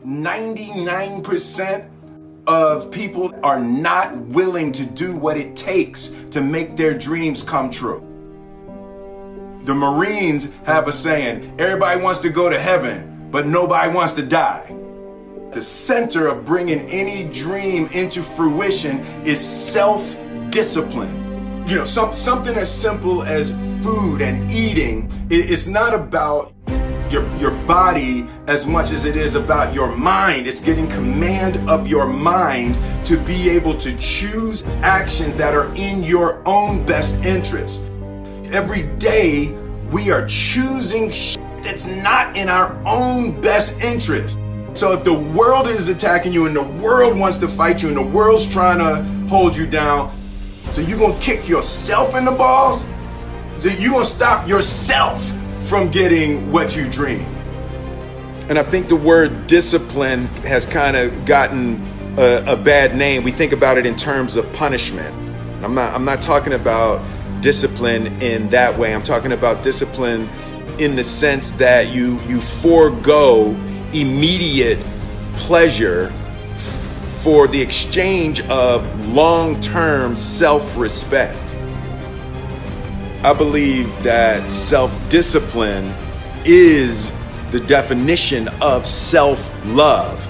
99% of people are not willing to do what it takes to make their dreams come true. The Marines have a saying, everybody wants to go to heaven, but nobody wants to die. The center of bringing any dream into fruition is self-discipline. You know, something as simple as food and eating. It's not about your body as much as it is about your mind. It's getting command of your mind to be able to choose actions that are in your own best interest. Every day we are choosing that's not in our own best interest. So if the world is attacking you and the world wants to fight you and the world's trying to hold you down, so you're gonna kick yourself in the balls? So you're gonna stop yourself from getting what you dream. And I think the word discipline has kind of gotten a bad name. We think about it in terms of punishment. I'm not talking about discipline in that way. I'm talking about discipline in the sense that you forego immediate pleasure for the exchange of long-term self-respect. I believe that self-discipline is the definition of self-love.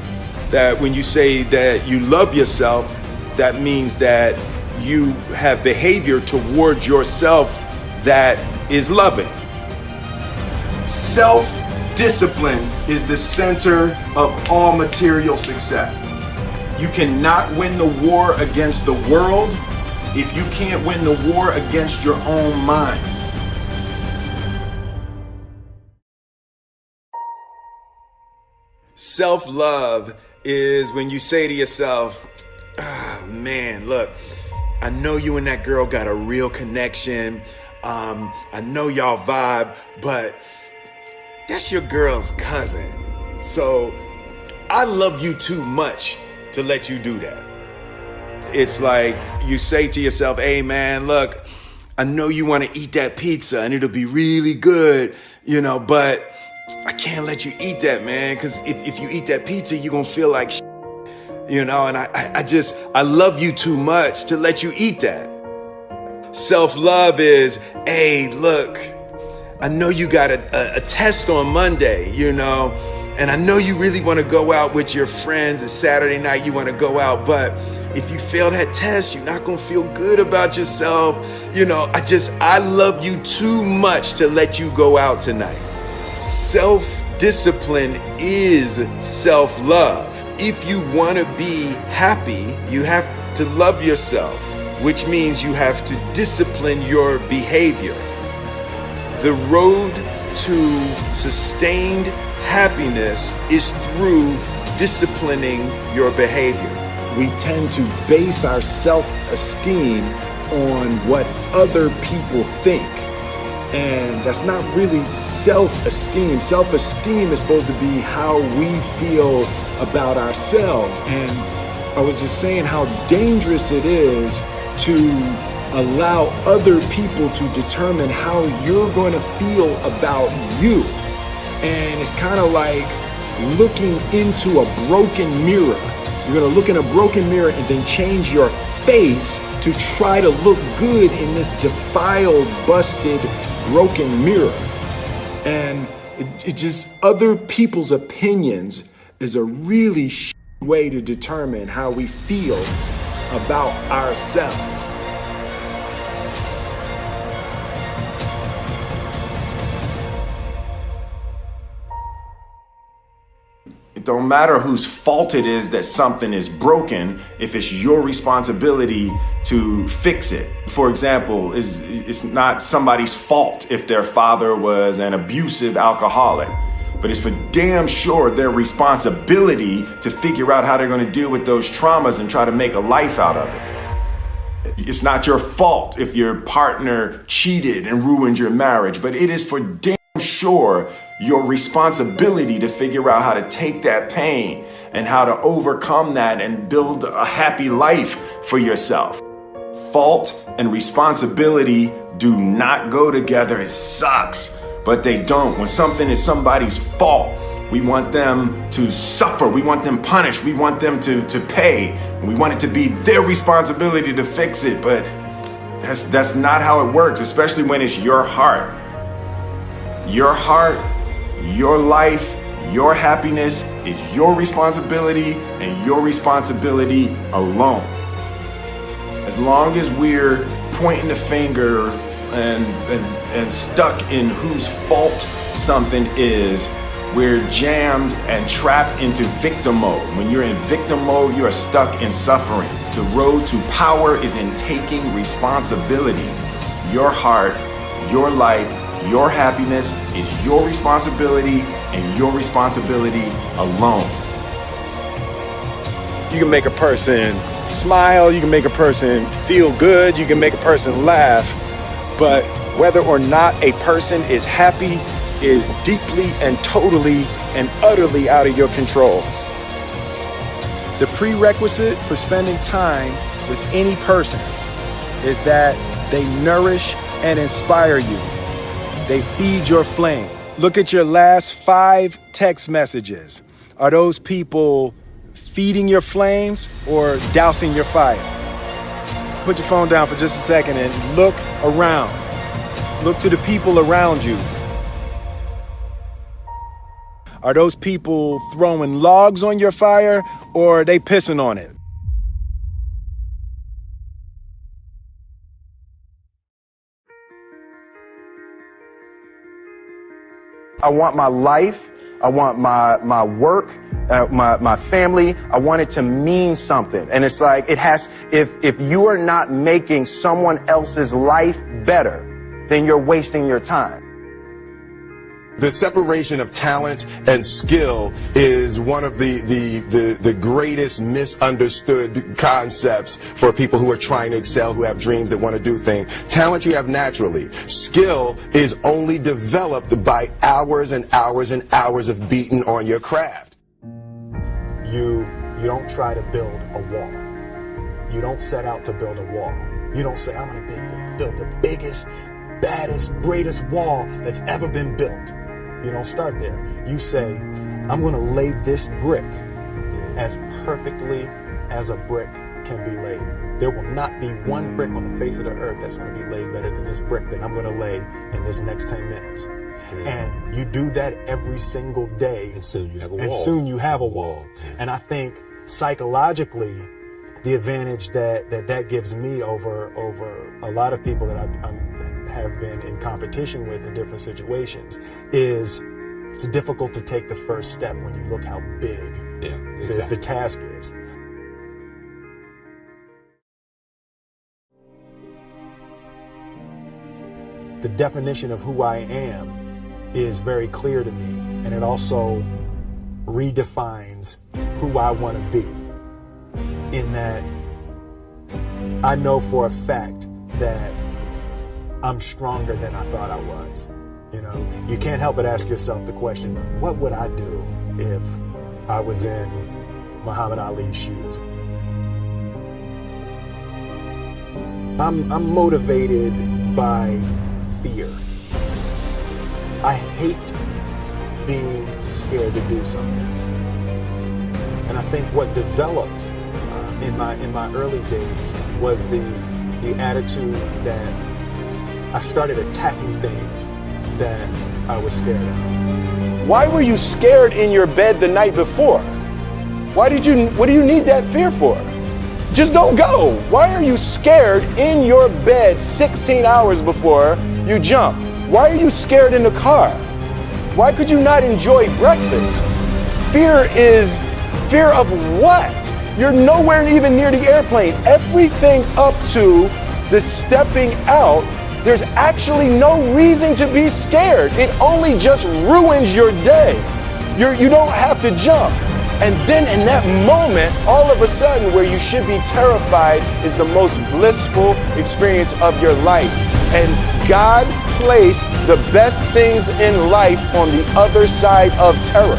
That when you say that you love yourself, that means that you have behavior towards yourself that is loving. Self-discipline is the center of all material success. You cannot win the war against the world if you can't win the war against your own mind. Self-love is when you say to yourself, oh man, look, I know you and that girl got a real connection. I know y'all vibe, but that's your girl's cousin. So I love you too much to let you do that. It's like you say to yourself, hey man, look, I know you want to eat that pizza and it'll be really good, you know, but I can't let you eat that, man, because if you eat that pizza, you're going to feel like shit, you know, and I love you too much to let you eat that. Self-love is, hey, look, I know you got a test on Monday, you know, and I know you really want to go out with your friends. It's Saturday night, you want to go out, but if you fail that test, you're not going to feel good about yourself. You know, I love you too much to let you go out tonight. Self-discipline is self-love. If you want to be happy, you have to love yourself, which means you have to discipline your behavior. The road to sustained happiness is through disciplining your behavior. We tend to base our self-esteem on what other people think. And that's not really self-esteem. Self-esteem is supposed to be how we feel about ourselves. And I was just saying how dangerous it is to allow other people to determine how you're going to feel about you. And it's kind of like looking into a broken mirror. You're going to look in a broken mirror and then change your face to try to look good in this defiled, busted, broken mirror. And it just, other people's opinions is a really way to determine how we feel about ourselves. It don't matter whose fault it is that something is broken if it's your responsibility to fix it. For example, it's not somebody's fault if their father was an abusive alcoholic, but it's for damn sure their responsibility to figure out how they're going to deal with those traumas and try to make a life out of it. It's not your fault if your partner cheated and ruined your marriage, but it is for damn sure your responsibility to figure out how to take that pain and how to overcome that and build a happy life for yourself. Fault and responsibility do not go together. It sucks, but they don't. When something is somebody's fault, We want them to suffer. We want them punished. We want them to pay. And we want it to be their responsibility to fix it. But that's not how it works, especially when it's your heart. Your heart, your life, your happiness is your responsibility and your responsibility alone. As long as we're pointing the finger and stuck in whose fault something is, we're jammed and trapped into victim mode. When you're in victim mode, you are stuck in suffering. The road to power is in taking responsibility. Your heart, your life, your happiness is your responsibility and your responsibility alone. You can make a person smile, you can make a person feel good, you can make a person laugh, but whether or not a person is happy is deeply and totally and utterly out of your control. The prerequisite for spending time with any person is that they nourish and inspire you. They feed your flame. Look at your last 5 text messages. Are those people feeding your flames or dousing your fire? Put your phone down for just a second and look around. Look to the people around you. Are those people throwing logs on your fire or are they pissing on it? I want my life, I want my work, my family, I want it to mean something. And it's like, if you are not making someone else's life better, then you're wasting your time. The separation of talent and skill is one of the greatest misunderstood concepts for people who are trying to excel, who have dreams, that want to do things. Talent you have naturally. Skill is only developed by hours and hours and hours of beating on your craft. You don't try to build a wall. You don't set out to build a wall. You don't say, I'm going to build the biggest, baddest, greatest wall that's ever been built. You don't start there. You say, I'm going to lay this brick as perfectly as a brick can be laid. There will not be one brick on the face of the earth that's going to be laid better than this brick that I'm going to lay in this next 10 minutes. And you do that every single day. And soon you have a wall. And soon you have a wall. And I think psychologically, the advantage that gives me over a lot of people that I have been in competition with in different situations is it's difficult to take the first step when you look how big the task is. The definition of who I am is very clear to me, and it also redefines who I want to be, in that I know for a fact that I'm stronger than I thought I was. You know, you can't help but ask yourself the question, what would I do if I was in Muhammad Ali's shoes? I'm motivated by fear. I hate being scared to do something. And I think what developed in my early days was the attitude that I started attacking things that I was scared of. Why were you scared in your bed the night before? What do you need that fear for? Just don't go. Why are you scared in your bed 16 hours before you jump? Why are you scared in the car? Why could you not enjoy breakfast? Fear is fear of what? You're nowhere even near the airplane. Everything up to the stepping out, there's actually no reason to be scared. It only just ruins your day. You don't have to jump. And then in that moment, all of a sudden, where you should be terrified is the most blissful experience of your life. And God placed the best things in life on the other side of terror.